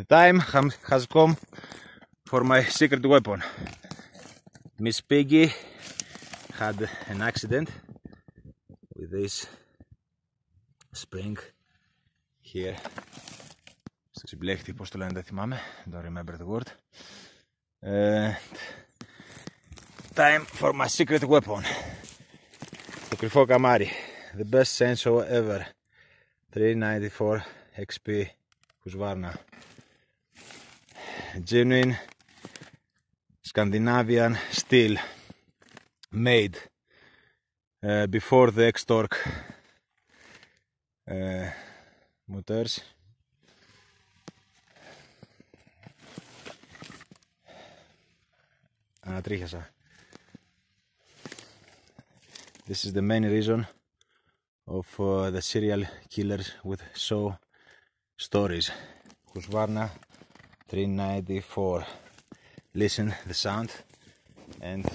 time has come for my secret weapon. Miss Piggy had an accident with this spring here. Συμπλέχτη, πώς το λένε, δεν θυμάμαι. Don't remember the word. Time for my secret weapon. Το κρυφό καμάρι. The best chainsaw ever. 394 XP Husqvarna. Genuine Scandinavian steel, made before the X-Torque motors. Ανατρίχιασα. This is the main reason of the serial killers with saw stories. Husqvarna 394. Listen the sound and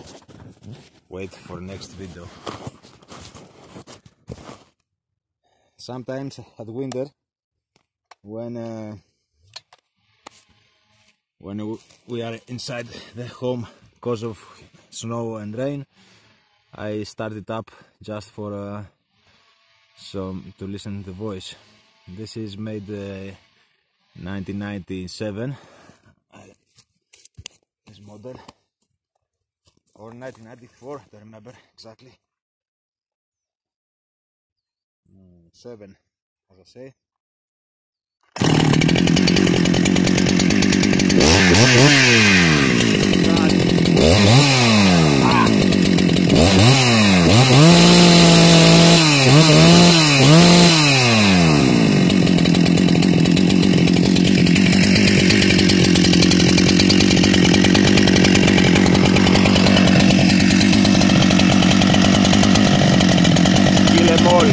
wait for next video. Sometimes at winter, when we are inside the home because of snow and rain, I start it up just for to listen to the voice. This is made 1997. This model, or 1994, I don't remember exactly. 7, as I say. Kill them all.